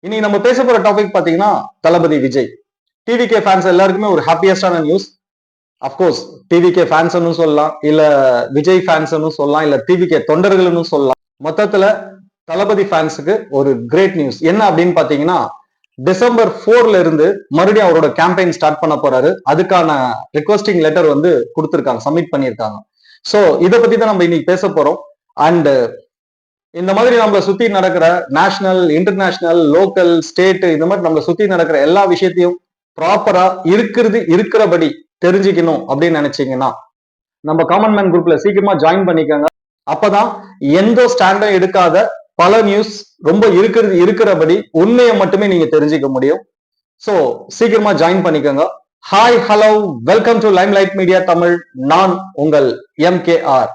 இன்னைக்கு நம்ம பேச போற டாபிக் பாத்தீங்கன்னா தளபதி விஜய். டிவிகே ஃபேன்ஸ் எல்லாருக்குமே ஒரு ஹாப்பியஸ்டான நியூஸ். அப்கோர்ஸ் டிவிகே ஃபேன்ஸ் சொல்லலாம், இல்ல விஜய் ஃபேன்ஸ் சொல்லலாம், இல்ல டிவிகே தொண்டர்கள்னு சொல்லலாம். மொத்தத்துல தளபதி ஃபேன்ஸுக்கு ஒரு கிரேட் நியூஸ். என்ன அப்படின்னு பாத்தீங்கன்னா, டிசம்பர் 4ல இருந்து மறுபடியும் அவரோட கேம்பெயின் ஸ்டார்ட் பண்ண போறாரு. அதுக்கான ரிக்வெஸ்டிங் லெட்டர் வந்து கொடுத்திருக்காங்க, சப்மிட் பண்ணியிருக்காங்க. சோ இத பத்தி தான் நம்ம இன்னைக்கு பேச போறோம். அண்ட் இந்த மாதிரி நம்மளை சுத்தி நடக்கிற நேஷனல், இன்டர்நேஷனல், லோக்கல், ஸ்டேட், இந்த மாதிரி நம்மளை சுத்தி நடக்கிற எல்லா விஷயத்தையும் ப்ராப்பரா இருக்கிறபடி தெரிஞ்சுக்கணும் அப்படின்னு நினைச்சீங்கன்னா நம்ம காமன் மேன் குரூப்ல சீக்கிரமா ஜாயின் பண்ணிக்கோங்க. அப்பதான் எந்த ஸ்டாண்டும் எடுக்காத பல நியூஸ் ரொம்ப இருக்கிறபடி உண்மையை மட்டுமே நீங்க தெரிஞ்சுக்க முடியும். சோ சீக்கிரமா ஜாயின் பண்ணிக்கோங்க. Hi, hello, welcome to Lime light media Tamil. நான் உங்கள் MKR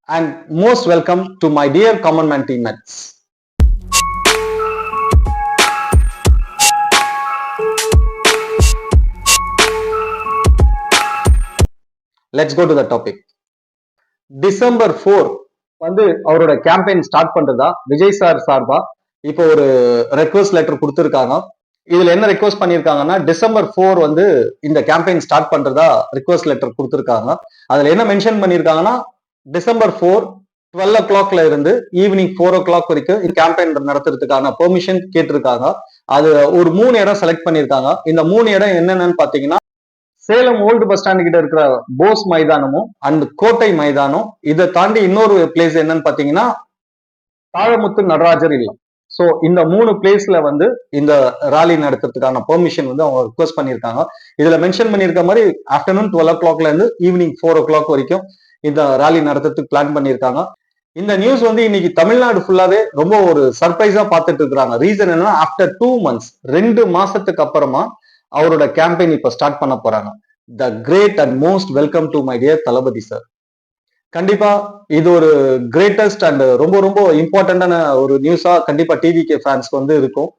and most welcome to my dear common man teammates. Let's go to the topic. December 4 வந்து அவரோட கேம்பெயின் ஸ்டார்ட் பண்றதா விஜய் சார் சார்பா இப்போ ஒரு ரெக்வெஸ்ட் லெட்டர் கொடுத்திருக்காங்க. இதுல என்ன ரெக்வெஸ்ட் பண்ணிருக்காங்கன்னா, December 4 வந்து இந்த கேம்பெயின் ஸ்டார்ட் பண்றதா ரிக்வெஸ்ட் லெட்டர் கொடுத்திருக்காங்க. அதுல என்ன மென்ஷன் பண்ணிருக்காங்கன்னா, December 4 12 o'clockல இருந்து ஈவினிங் 4 o'clock வரைக்கும் இந்த கேம்பெயின் நடத்துறதுக்கான பெர்மிஷன் கேட்டிருக்காங்க. அது ஒரு 3 இடம் செலக்ட் பண்ணிருக்காங்க. இந்த 3 இடம் என்னென்னு பாத்தீங்கன்னா, சேலம் ஓல்டு பஸ் ஸ்டாண்ட் கிட்ட இருக்கிற போஸ் மைதானமும் அண்ட் கோட்டை மைதானம். இதை தாண்டி இன்னொரு பிளேஸ் என்னன்னு பாத்தீங்கன்னா, தாழமுத்து நடராஜர் இல்லம். சோ இந்த 3 பிளேஸ்ல வந்து இந்த ராலி நடத்துறதுக்கான பெர்மிஷன் வந்து அவங்க ரிக்வெஸ்ட் பண்ணிருக்காங்க. இதுல மென்ஷன் பண்ணிருக்க மாதிரி ஆஃப்டர்நூன் 12 o'clockல இருந்து ஈவினிங் 4 o'clock வரைக்கும் இந்த ராலி நடத்துறதுக்கு பிளான் பண்ணிருக்காங்க. இந்த நியூஸ் வந்து இன்னைக்கு தமிழ்நாடு ஃபுல்லாவே ரொம்ப ஒரு சர்ப்ரைஸா பார்த்துட்டு இருக்காங்க. ரீசன் என்னன்னா, ஆஃப்டர் 2 months 2 மாசத்துக்கு அப்புறமா அவரோட கேம்பெயின் இப்ப ஸ்டார்ட் பண்ண போறாங்க. The great and most welcome to my dear Thalapathy sir. கண்டிப்பா இது ஒரு கிரேட்டஸ்ட் அண்ட் ரொம்ப ரொம்ப இம்பார்ட்டன்டான ஒரு நியூஸா கண்டிப்பா டிவிகே ஃபேன்ஸ்க்கு வந்து இருக்கும்.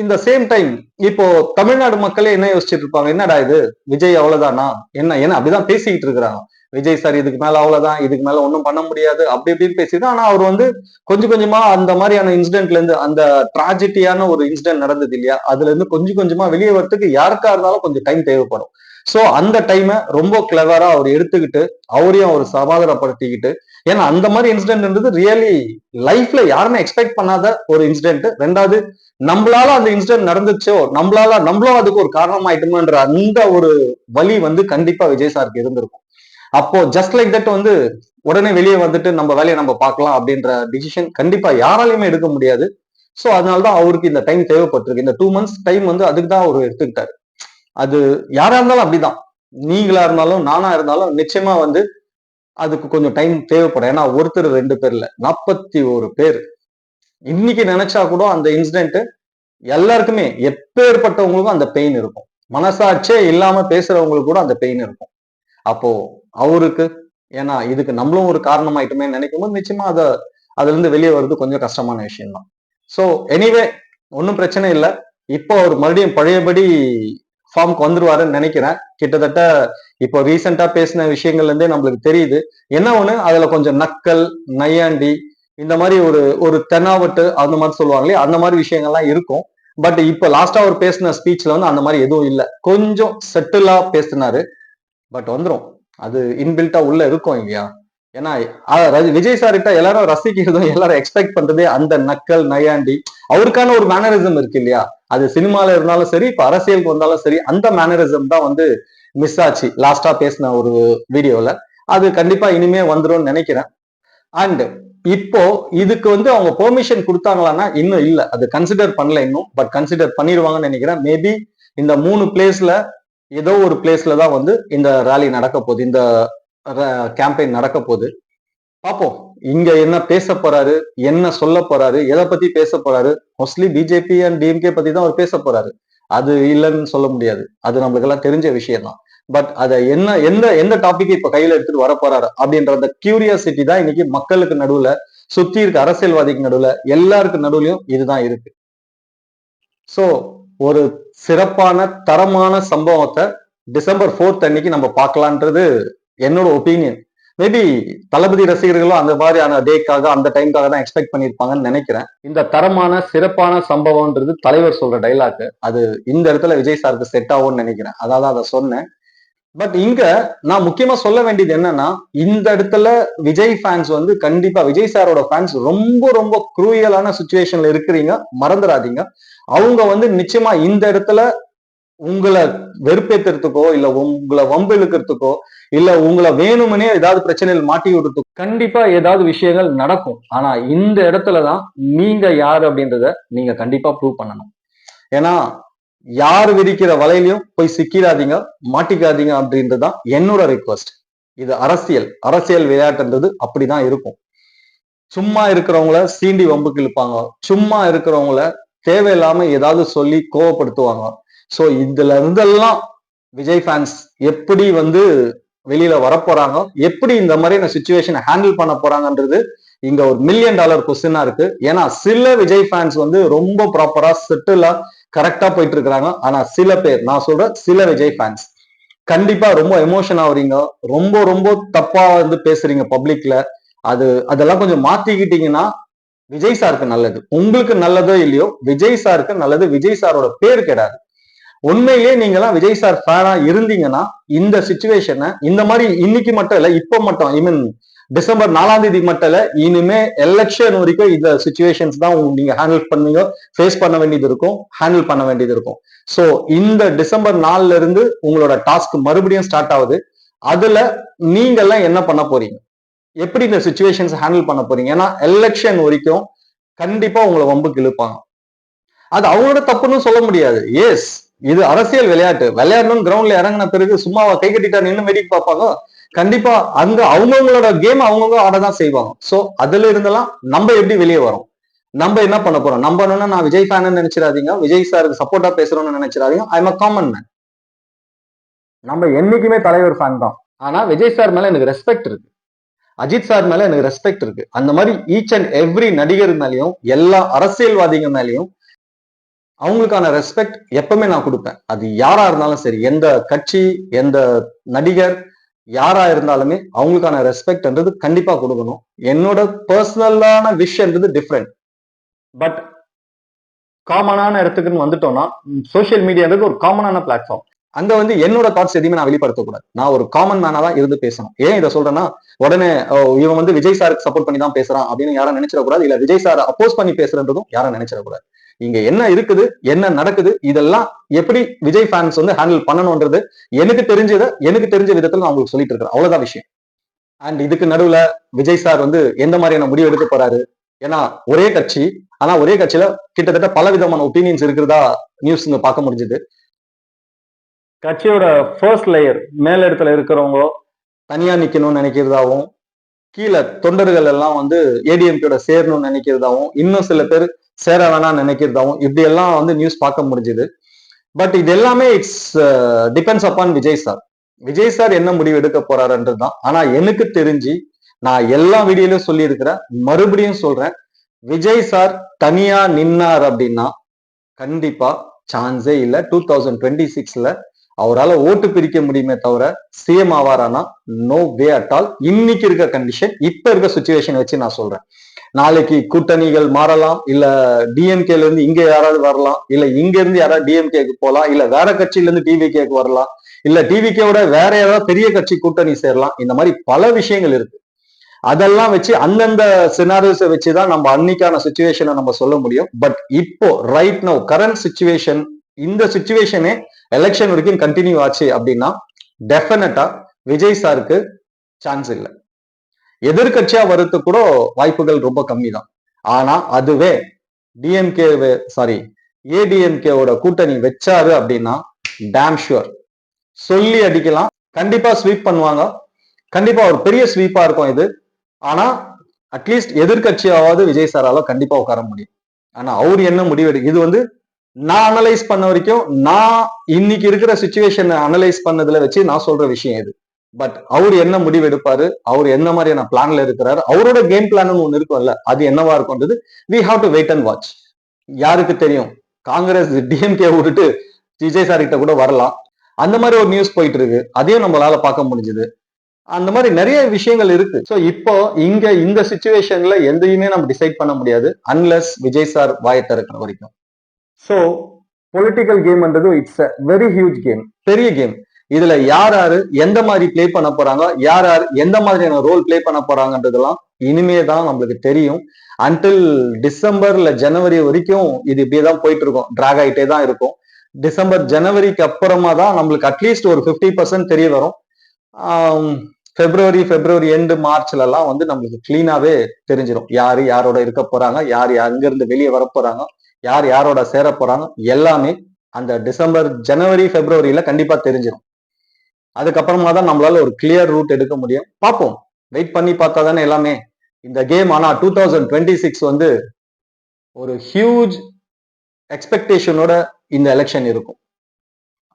இந்த சேம் டைம் இப்போ தமிழ்நாடு மக்களே என்ன யோசிச்சுட்டு இருப்பாங்க, என்னடா இது விஜய் அவ்வளவுதானா, என்ன என்ன அப்படிதான் பேசிக்கிட்டு இருக்கிறாங்க. விஜய் சார் இதுக்கு மேல அவ்வளவுதான், இதுக்கு மேல ஒன்றும் பண்ண முடியாது அப்படி இப்படின்னு பேசிட்டு. ஆனா அவர் வந்து கொஞ்சம் கொஞ்சமா அந்த மாதிரியான இன்சிடென்ட்ல இருந்து, அந்த டிராஜடியான ஒரு இன்சிடென்ட் நடந்தது இல்லையா, அதுல இருந்து கொஞ்சம் கொஞ்சமா வெளியே வரத்துக்கு யாருக்கா இருந்தாலும் கொஞ்சம் டைம் தேவைப்படும். சோ அந்த டைமை ரொம்ப கிளவரா அவர் எடுத்துக்கிட்டு அவரையும் அவர் சமாதானப்படுத்திக்கிட்டு, ஏன்னா அந்த மாதிரி இன்சிடென்ட் ரியலி லைஃப்ல யாருமே எக்ஸ்பெக்ட் பண்ணாத ஒரு இன்சிடென்ட். ரெண்டாவது, நம்மளால அந்த இன்சிடென்ட் நடந்துச்சோ, நம்மளும் அதுக்கு ஒரு காரணம் ஆயிட்டோம்ன்ற அந்த ஒரு வலி வந்து கண்டிப்பா விஜய் சாருக்கு இருந்திருக்கும். அப்போ ஜஸ்ட் லைக் தட் வந்து உடனே வெளியே வந்துட்டு நம்ம வேலையை நம்ம பார்க்கலாம் அப்படின்ற டிசிஷன் கண்டிப்பா யாராலையுமே எடுக்க முடியாது. சோ அதனாலதான் அவருக்கு இந்த டைம் தேவைப்பட்டிருக்கு. இந்த 2 months டைம் வந்து அதுக்கு தான் அவர் எடுத்துக்கிட்டாரு. அது யாரா இருந்தாலும் அப்படிதான், நீங்களா இருந்தாலும் நானா இருந்தாலும் நிச்சயமா வந்து அதுக்கு கொஞ்சம் டைம் தேவைப்படும். ஏன்னா ஒருத்தர் 2 பேர் இல்ல, 41 பேர். இன்னைக்கு நினைச்சா கூட அந்த இன்சிடென்ட் எல்லாருக்குமே, எப்பேற்பட்டவங்களுக்கும் அந்த பெயின் இருக்கும். மனசாட்சியே இல்லாம பேசுறவங்களுக்கு கூட அந்த பெயின் இருக்கும். அப்போ அவருக்கு, ஏன்னா இதுக்கு நம்மளும் ஒரு காரணமாயிட்டுமே நினைக்கும் போது நிச்சயமா அதுல இருந்து வெளியே வர்றது கொஞ்சம் கஷ்டமான விஷயம் தான். சோ எனிவே, ஒன்னும் பிரச்சனை இல்லை. இப்போ அவர் மறுபடியும் பழையபடி ஃபார்முக்கு வந்துருவாருன்னு நினைக்கிறேன். கிட்டத்தட்ட இப்போ ரீசெண்டா பேசின விஷயங்கள்ல இருந்தே நம்மளுக்கு தெரியுது. என்ன ஒண்ணு, அதுல கொஞ்சம் நக்கல், நையாண்டி, இந்த மாதிரி ஒரு ஒரு தெனாவட்டு அந்த மாதிரி சொல்லுவாங்களே, அந்த மாதிரி விஷயங்கள்லாம் இருக்கும். பட் இப்ப லாஸ்டா அவர் பேசின ஸ்பீச்ல வந்து அந்த மாதிரி எதுவும் இல்லை. கொஞ்சம் செட்டிலா பேசினாரு. பட் வந்துரும், அது இன்பில்ட்டா உள்ள இருக்கும் இல்லையா. ஏன்னா விஜய் சார் கிட்ட எல்லாரும் ரசிக்கிறதும் எல்லாரும் எக்ஸ்பெக்ட் பண்றதே அந்த நக்கல், நையாண்டி, அவருக்கான ஒரு மேனரிசம் இருக்கு இல்லையா. அது சினிமால இருந்தாலும் சரி, இப்ப அரசியலுக்கு வந்தாலும் சரி, அந்த மேனரிசம் தான் வந்து மிஸ் ஆச்சு லாஸ்டா பேசின ஒரு வீடியோல. அது கண்டிப்பா இனிமே வந்துரும் நினைக்கிறேன். அண்ட் இப்போ இதுக்கு வந்து அவங்க பெர்மிஷன் கொடுத்தாங்களான்னா இன்னும் இல்ல, அது கன்சிடர் பண்ணல இன்னும். பட் கன்சிடர் பண்ணிடுவாங்கன்னு நினைக்கிறேன். மேபி இந்த 3 பிளேஸ்ல ஏதோ ஒரு பிளேஸ்ல தான் வந்து இந்த ராலி நடக்க போகுது, இந்த கேம்பெயின் நடக்க போகுது. பார்ப்போம் இங்க என்ன பேச போறாரு, என்ன சொல்ல போறாரு, எதை பத்தி பேச போறாரு. மோஸ்ட்லி பிஜேபி அண்ட் டிஎம்கே பத்தி தான் அவர் பேச போறாரு. அது இல்லைன்னு சொல்ல முடியாது, அது நம்மளுக்கு எல்லாம் தெரிஞ்ச விஷயம் தான். பட் அதை என்ன எந்த எந்த டாபிக் இப்ப கையில எடுத்துட்டு வர போறாரு அப்படின்ற அந்த கியூரியாசிட்டி தான் இன்னைக்கு மக்களுக்கு நடுவுல, சுத்தி இருக்க அரசியல்வாதிக்கு நடுவுல, எல்லாருக்கு நடுவுலயும் இதுதான் இருக்கு. சோ ஒரு சிறப்பான தரமான சம்பவத்தை December 4 அன்னைக்கு நம்ம பார்க்கலான்றது என்னோட ஒப்பீனியன். மேபி தளபதி ரசிகர்களும் அந்த மாதிரியான டேக்காக அந்த டைம்காக தான் எக்ஸ்பெக்ட் பண்ணியிருப்பாங்கன்னு நினைக்கிறேன். இந்த தரமான சிறப்பான சம்பவம்ன்றது தலைவர் சொல்ற டைலாக், அது இந்த இடத்துல விஜய் சாருக்கு செட் ஆகும்னு நினைக்கிறேன். அதாவது அதை சொன்னேன். பட் இங்க நான் முக்கியமா சொல்ல வேண்டியது என்னன்னா, இந்த இடத்துல விஜய் ஃபேன்ஸ் வந்து கண்டிப்பா விஜய் சாரோட ஃபேன்ஸ் ரொம்ப ரொம்ப குரூயலான சுச்சுவேஷன்ல இருக்கிறீங்க, மறந்துடாதீங்க. அவங்க வந்து நிச்சயமா இந்த இடத்துல உங்களை வெறுப்பேத்துறதுக்கோ இல்ல உங்களை வம்பு இழுக்கிறதுக்கோ இல்ல உங்களை வேணுமனே ஏதாவது பிரச்சனையில் மாட்டி விடுறதுக்கோ கண்டிப்பா ஏதாவது விஷயங்கள் நடக்கும். ஆனா இந்த இடத்துலதான் நீங்க யாரு அப்படின்றத நீங்க கண்டிப்பா ப்ரூவ் பண்ணணும். ஏன்னா யார் விதிக்கிற வலையிலையும் போய் சிக்கிடாதீங்க, மாட்டிக்காதீங்க அப்படின்றதுதான் என்னோட ரிக்வஸ்ட். இது அரசியல், அரசியல் விளையாட்டுன்றது அப்படிதான் இருக்கும். சும்மா இருக்கிறவங்கள சீண்டி வம்புக்கு இழுப்பாங்க, சும்மா இருக்கிறவங்கள தேவையில்லாம ஏதாவது சொல்லி கோவப்படுத்துவாங்க. சோ இதுல இருந்தெல்லாம் விஜய் ஃபேன்ஸ் எப்படி வந்து வெளியில வரப்போறாங்க, எப்படி இந்த மாதிரியான சுச்சுவேஷனை ஹேண்டில் பண்ண போறாங்கன்றது இங்க ஒரு $1 மில்லியன் கொஸ்டினா இருக்கு. ஏன்னா சில விஜய் ஃபேன்ஸ் வந்து ரொம்ப ப்ராப்பரா செட்டிலா கரெக்டா போயிட்டு இருக்கிறாங்க. ஆனா சில பேர், நான் சொல்றேன் சில விஜய் ஃபேன்ஸ் கண்டிப்பா ரொம்ப எமோஷன் ஆகுறீங்க, ரொம்ப ரொம்ப தப்பா வந்து பேசுறீங்க பப்ளிக்ல. அதெல்லாம் கொஞ்சம் மாத்திக்கிட்டீங்கன்னா விஜய் சாருக்கு நல்லது. உங்களுக்கு நல்லதோ இல்லையோ விஜய் சாருக்கு நல்லது. விஜய் சாரோட பேர் கெடாது. உண்மையிலேயே நீங்க எல்லாம் விஜய் சார் ஃபேனா இருந்தீங்கன்னா இந்த சுச்சுவேஷனை இந்த மாதிரி இன்னைக்கு மட்டும் இல்ல, இப்ப மட்டும் ஐ மீன் டிசம்பர் 4ஆம் தேதி மட்டும் இல்ல, இனிமே எலெக்ஷன் வரைக்கும் இந்த சுச்சுவேஷன்ஸ் தான் நீங்க ஹேண்டில் பண்ணீங்க, ஃபேஸ் பண்ண வேண்டியது இருக்கும், ஹேண்டில் பண்ண வேண்டியது இருக்கும். சோ இந்த டிசம்பர் 4ல இருந்து உங்களோட டாஸ்க் மறுபடியும் ஸ்டார்ட் ஆகுது. அதுல நீங்க எல்லாம் என்ன பண்ண போறீங்க, எப்படி இந்த சுச்சுவேஷன்ஸ் ஹேண்டில் பண்ண போறீங்க? ஏன்னா எலெக்ஷன் வரைக்கும் கண்டிப்பா உங்களை வம்புக்கு இழுப்பாங்க. அது அவங்களோட தப்புன்னு சொல்ல முடியாது. எஸ், இது அரசியல் விளையாட்டு. விளையாடணும் கிரவுண்ட்ல இறங்கின பிறகு சும்மாவா கை கட்டிட்டா நின்று வேடிக்கை பார்ப்பாங்க? கண்டிப்பா அங்க அவங்கவுங்களோட கேம் அவங்கவுங்க ஆடதான் செய்வாங்க. சோ அதுல இருந்தெல்லாம் நம்ம எப்படி வெளியே வரோம்? நம்ம என்ன பண்ண போறோம்? நம்ம என்னன்னா நான் விஜய் ஃபேன் நினைச்சிடாதீங்க, விஜய் சாருக்கு சப்போர்ட்டா பேசுறோம்னு நினைச்சிடாதீங்க. I am a common man. நம்ம என்னைக்குமே தலைவர் ஃபேன் தான். ஆனா விஜய் சார் மேல எனக்கு ரெஸ்பெக்ட் இருக்கு, அஜித் சார் மேல எனக்கு ரெஸ்பெக்ட் இருக்கு. அந்த மாதிரி ஈச் அண்ட் எவ்ரி நடிகர் மேலையும் எல்லா அரசியல்வாதிகள் மேலையும் அவங்களுக்கான ரெஸ்பெக்ட் எப்பவுமே நான் கொடுப்பேன். அது யாரா இருந்தாலும் சரி, எந்த கட்சி எந்த நடிகர் யாரா இருந்தாலுமே அவங்களுக்கான ரெஸ்பெக்ட்ன்றது கண்டிப்பா கொடுக்கணும். என்னோட பர்சனலான விஷயம்ன்றது டிஃப்ரெண்ட். பட் காமனான இடத்துக்குன்னு வந்துட்டோம்னா சோசியல் மீடியான்றது ஒரு காமனான பிளாட்ஃபார்ம். அங்க வந்து என்னோட தாட்ஸ் எதுவுமே நான் வெளிப்படுத்தக்கூடாது. நான் ஒரு காமன் மேனா தான் இருந்து பேசணும். ஏன் இதை சொல்றேன்னா, உடனே இவன் வந்து விஜய் சாருக்கு சப்போர்ட் பண்ணி தான் பேசுறான் அப்படின்னு யாரும் நினைச்சிடக்கூடாது. இல்ல விஜய் சார் அப்போஸ் பண்ணி பேசுறதும் யாரும் நினைச்சிடக்கூடாது. இங்க என்ன இருக்குது, என்ன நடக்குது, இதெல்லாம் எப்படி விஜய் ஃபேன்ஸ் வந்து ஹேண்டில் பண்ணணும்ன்றது எனக்கு தெரிஞ்ச விதத்துல நான் உங்களுக்கு சொல்லிட்டு இருக்கேன். அவ்வளவுதான் விஷயம். அண்ட் இதுக்கு நடுவுல விஜய் சார் வந்து எந்த மாதிரியான முடிவு எடுக்க போறாரு? ஏன்னா ஒரே கட்சி, ஆனா ஒரே கட்சியில கிட்டத்தட்ட பல விதமான ஒப்பீனியன்ஸ் இருக்கிறதா நியூஸ் பார்க்க முடிஞ்சது. கட்சியோட ஃபர்ஸ்ட் லேயர் மேல் இடத்துல இருக்கிறவங்க தனியா நிக்கணும்னு நினைக்கிறதாவும், கீழே தொண்டர்கள் எல்லாம் வந்து ஏடிஎம்கேட சேரணும்னு நினைக்கிறதாவும், இன்னும் சில பேர் சேர வேணாம்னு நினைக்கிறதாவும் இப்படி எல்லாம் வந்து நியூஸ் பார்க்க முடிஞ்சது. பட் இது எல்லாமே it's depends upon Vijay sir. Vijay sir என்ன முடிவு எடுக்க போறாருன்றது தான். ஆனா எனக்கு தெரிஞ்சு நான் எல்லா வீடியோலயும் சொல்லி இருக்கிறேன், மறுபடியும் சொல்றேன், விஜய் சார் தனியா நின்னார் அப்படின்னா கண்டிப்பா சான்ஸே இல்ல. 2026ல அவரால் ஓட்டு பிரிக்க முடியுமே தவிர சிஎம் ஆவாரானா நோ வே அட் ஆல். இன்னைக்கு இருக்க கண்டிஷன், இப்ப இருக்க சுச்சுவேஷன் வச்சு நான் சொல்றேன். நாளைக்கு கூட்டணிகள் மாறலாம், இல்ல டிஎம்கேல இருந்து இங்க யாராவது வரலாம், இல்ல இங்க இருந்து யாராவது டிஎம்கேக்கு போகலாம், இல்ல வேற கட்சியில இருந்து டிவிகேக்கு வரலாம், இல்ல டிவிகேவோட வேற ஏதாவது பெரிய கட்சி கூட்டணி சேரலாம். இந்த மாதிரி பல விஷயங்கள் இருக்கு. அதெல்லாம் வச்சு அந்தந்த சினாரியோஸை வச்சுதான் நம்ம அன்னைக்கான சுச்சுவேஷனை நம்ம சொல்ல முடியும். பட் இப்போ ரைட் நவ் கரண்ட் சுச்சுவேஷன், இந்த சுச்சுவேஷனே எலெக்ஷன் வரைக்கும் கண்டினியூ ஆச்சு அப்படின்னா டெஃபினட்டா விஜய் சாருக்கு சான்ஸ் இல்லை. எதிர்கட்சியா வரது கூட வாய்ப்புகள் ரொம்ப கம்மி தான். ஆனா அதுவே டிஎம்கே ஏடிஎம்கேவோட கூட்டணி வச்சாரு அப்படின்னா டேம் ஷுவர் சொல்லி அடிக்கலாம். கண்டிப்பா ஸ்வீப் பண்ணுவாங்க. கண்டிப்பா ஒரு பெரிய ஸ்வீப்பா இருக்கும் இது. ஆனா அட்லீஸ்ட் எதிர்கட்சியாவது விஜய் சாரால கண்டிப்பா உட்கார முடியும். ஆனா அவர் என்ன முடிவு இது வந்து நான் அனலைஸ் பண்ண வரைக்கும், நான் இன்னைக்கு இருக்கிற சுச்சுவேஷன் அனலைஸ் பண்ணதுல வச்சு நான் சொல்ற விஷயம் இது. பட் அவர் என்ன முடிவு எடுப்பாரு, அவர் என்ன மாதிரியான பிளான்ல இருக்கிறாரு, அவரோட கேம் பிளான் ஒண்ணு இருக்கும்ல, அது என்னவா இருக்கும்ன்றது we have to wait and watch. யாருக்கு தெரியும், காங்கிரஸ் டிஎம்கே விட்டுட்டு விஜய் சார் கிட்ட கூட வரலாம். அந்த மாதிரி ஒரு நியூஸ் போயிட்டு இருக்கு, அதையும் நம்மளால பார்க்க முடிஞ்சது. அந்த மாதிரி நிறைய விஷயங்கள் இருக்கு. ஸோ இப்போ இங்க இந்த சுச்சுவேஷன்ல எதையுமே நம்ம டிசைட் பண்ண முடியாது அன்லெஸ் விஜய் சார் வாயை திறக்கிற வரைக்கும். ஸோ பொலிட்டிக்கல் கேம்ன்றது it's a very huge game, பெரிய கேம். இதுல யார் யாரு எந்த மாதிரி பிளே பண்ண போறாங்க, யார் யார் எந்த மாதிரியான ரோல் பிளே பண்ண போறாங்கன்றதெல்லாம் இனிமே தான் நம்மளுக்கு தெரியும். அன்டில் டிசம்பர் இல்ல ஜனவரி வரைக்கும் இது இப்படியேதான் போயிட்டு இருக்கும், டிராக் ஆகிட்டே தான் இருக்கும். டிசம்பர் ஜனவரிக்கு அப்புறமா தான் நம்மளுக்கு அட்லீஸ்ட் ஒரு 50% தெரிய வரும். பிப்ரவரி எண்டு மார்ச்ல எல்லாம் வந்து நம்மளுக்கு கிளீனாவே தெரிஞ்சிடும் யாரு யாரோட இருக்க போறாங்க, யார் அங்க இருந்து வெளியே வர போறாங்க, யார் யாரோட சேர போறாங்க, எல்லாமே அந்த டிசம்பர் ஜனவரி பிப்ரவரியில கண்டிப்பா தெரிஞ்சிடும். அதுக்கப்புறமா தான் நம்மளால ஒரு கிளியர் ரூட் எடுக்க முடியும். பார்ப்போம், வெயிட் பண்ணி பார்த்தா தானே எல்லாமே. இந்த கேம் ஆனா 2026 வந்து ஒரு ஹியூஜ் எக்ஸ்பெக்டேஷனோட இந்த எலெக்ஷன் இருக்கும்,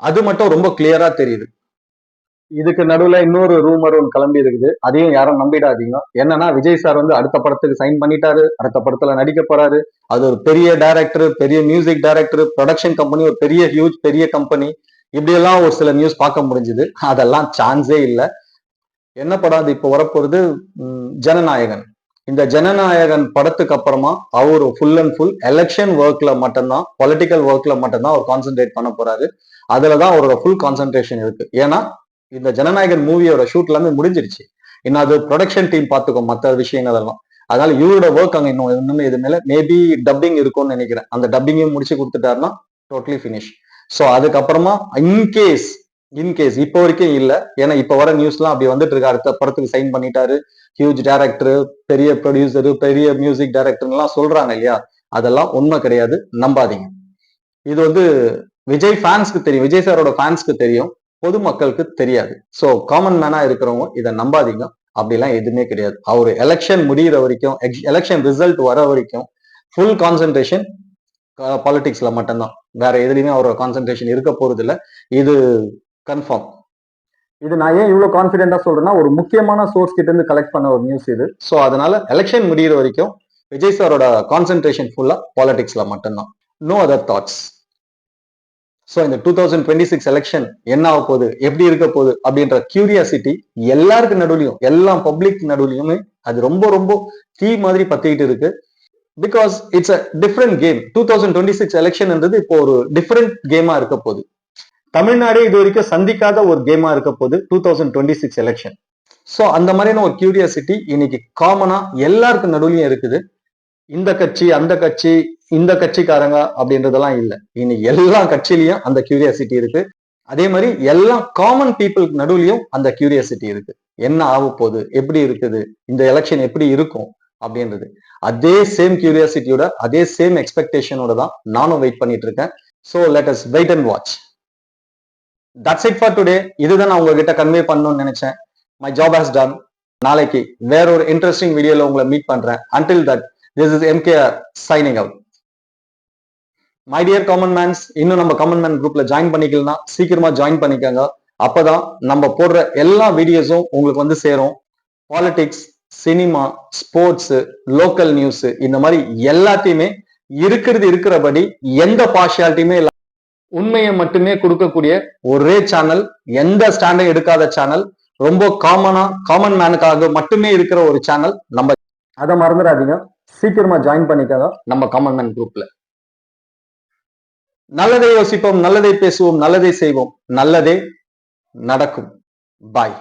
அது மட்டும் ரொம்ப கிளியரா தெரியுது. இதுக்கு நடுவுல இன்னொரு ரூமர் ஒன்று கிளம்பி இருக்குது, அதையும் யாரும் நம்பிடாதீங்க. என்னன்னா விஜய் சார் வந்து அடுத்த படத்துக்கு சைன் பண்ணிட்டாரு, அடுத்த படத்துல நடிக்க போறாரு. அது ஒரு பெரிய டைரக்டர், பெரிய மியூசிக் டைரக்டர், ப்ரொடக்ஷன் கம்பெனி, ஒரு பெரிய ஹியூஜ் பெரிய கம்பெனி, இப்படி எல்லாம் ஒரு சில நியூஸ் பார்க்க முடிஞ்சது. அதெல்லாம் சான்ஸே இல்லை. என்ன படம் அது இப்போ வரப்போறது? ஜனநாயகன். இந்த ஜனநாயகன் படத்துக்கு அப்புறமா அவர் ஃபுல் அண்ட் ஃபுல் எலெக்ஷன் ஒர்க்ல மட்டும்தான், பொலிட்டிக்கல் ஒர்க்ல மட்டும்தான் அவர் கான்சென்ட்ரேட் பண்ண போறாரு. அதுலதான் அவரோட ஃபுல் கான்சென்ட்ரேஷன் இருக்கு. ஏன்னா இந்த ஜனநாயகன் மூவியோட ஷூட் எல்லாமே முடிஞ்சிருச்சு. இன்னும் அது ப்ரொடக்ஷன் டீம் பார்த்துக்கும் மற்ற விஷயங்கள் எல்லாம். அதனால இவரோட ஒர்க் அங்க இன்னும் இது மேல மேபி டப்பிங் இருக்கும்னு நினைக்கிறேன். அந்த டப்பிங்கையும் முடிச்சு கொடுத்துட்டாருன்னா டோட்டலி பினிஷ். ஸோ அதுக்கப்புறமா இன்கேஸ் இப்போ வரைக்கும் இல்லை, ஏன்னா இப்ப வர நியூஸ்லாம் அப்படி வந்துட்டு இருக்கு, அடுத்த படத்துக்கு சைன் பண்ணிட்டாரு, ஹியூஜ் டைரக்டர், பெரிய ப்ரொடியூசரு, பெரிய மியூசிக் டைரக்டர்லாம் சொல்றாங்க இல்லையா, அதெல்லாம் உண்மை கிடையாது, நம்பாதீங்க. இது வந்து விஜய் ஃபேன்ஸ்க்கு தெரியும், விஜய் சாரோட ஃபேன்ஸ்க்கு தெரியும், பொதுமக்களுக்கு தெரியாது. சோ காமன் மேனா இருக்கிறவங்க இதை நம்பாதீங்க, அப்படிலாம் எதுவுமே கிடையாது. அவர் எலெக்ஷன் முடிகிற வரைக்கும், எலெக்ஷன் ரிசல்ட் வர வரைக்கும் ஃபுல் கான்சென்ட்ரேஷன் பாலிடிக்ஸ்ல மட்டும்தான், வேற எதுலையுமே அவரோட கான்சென்ட்ரேஷன் இருக்க போறது இல்லை, இது கன்ஃபார்ம். இது நான் ஏன் இவ்வளவு கான்பிடென்டா சொல்றேன்னா, ஒரு முக்கியமான சோர்ஸ் கிட்ட இருந்து கலெக்ட் பண்ண ஒரு நியூஸ் இது. சோ அதனால எலெக்ஷன் முடிகிற வரைக்கும் விஜய் சாரோட கான்சென்ட்ரேஷன் ஃபுல்லா பாலிடிக்ஸ்ல மட்டும்தான், நோ அதர் தாட்ஸ். ஸோ இந்த 2026 எலெக்ஷன் என்ன ஆக போகுது, எப்படி இருக்க போகுது அப்படின்ற கியூரியாசிட்டி எல்லாருக்கு நடுவுலையும், எல்லா பப்ளிக் நடுவுலையுமே அது ரொம்ப ரொம்ப தீ மாதிரி பத்திக்கிட்டு இருக்கு. Because it's a different game. 2026 எலெக்ஷன்ன்றது இப்போ ஒரு டிஃப்ரெண்ட் கேமா இருக்க போகுது. தமிழ்நாடே இது வரைக்கும் சந்திக்காத ஒரு கேமா இருக்க போகுது 2026 எலெக்ஷன். ஸோ அந்த மாதிரியான ஒரு கியூரியாசிட்டி இன்னைக்கு காமனா எல்லாருக்கு நடுவுலையும் இருக்குது. இந்த கட்சி அந்த கட்சி இந்த கட்சிக்காரங்க அப்படின்றதெல்லாம் இல்லை, இன்னைக்கு எல்லா கட்சியிலையும் அந்த கியூரியாசிட்டி இருக்கு. அதே மாதிரி எல்லா காமன் பீப்புளுக்கு நடுவுலையும் அந்த கியூரியாசிட்டி இருக்கு. என்ன ஆக போகுது, எப்படி இருக்குது, இந்த எலெக்ஷன் எப்படி இருக்கும் அப்படின்றது. அதே சேம் கியூரியாசிட்டியோட, அதே சேம் எக்ஸ்பெக்டேஷனோட தான் நானும் வெயிட் பண்ணிட்டு இருக்கேன். So let us wait and watch. That's it for today. இதுதான் நான் உங்ககிட்ட கன்வே பண்ணணும்னு நினைச்சேன். My job has done. நாளைக்கு வேற ஒரு இன்ட்ரெஸ்டிங் வீடியோல உங்களை மீட் பண்றேன். Until that, this is MKR signing out. My dear common mans, இன்னும் நம்ம காமன் மேன் குரூப்ல ஜாயின் பண்ணிக்கலாம், சீக்கிரமா ஜாயின் பண்ணிக்கோங்க. அப்பதான் நம்ம போடுற எல்லா வீடியோஸும் உங்களுக்கு வந்து சேரும். Politics, cinema, sports, local news, இந்த மாதிரி எல்லாத்தையுமே இருக்கிறபடி எந்த பார்ஷியாலிட்டியுமே இல்ல, உண்மையை மட்டுமே கொடுக்கக்கூடிய ஒரே சேனல், எந்த ஸ்டாண்டும் எடுக்காத சேனல், ரொம்ப காமன் மேனுக்காக மட்டுமே இருக்கிற ஒரு சேனல் நம்ம. அதை மறந்துடாதீங்க, சீக்கிரமா ஜாயின் பண்ணிக்கோங்க நம்ம காமன் மேன் குரூப்ல. நல்லதை யோசிப்போம், நல்லதை பேசுவோம், நல்லதை செய்வோம், நல்லதே நடக்கும். பாய்.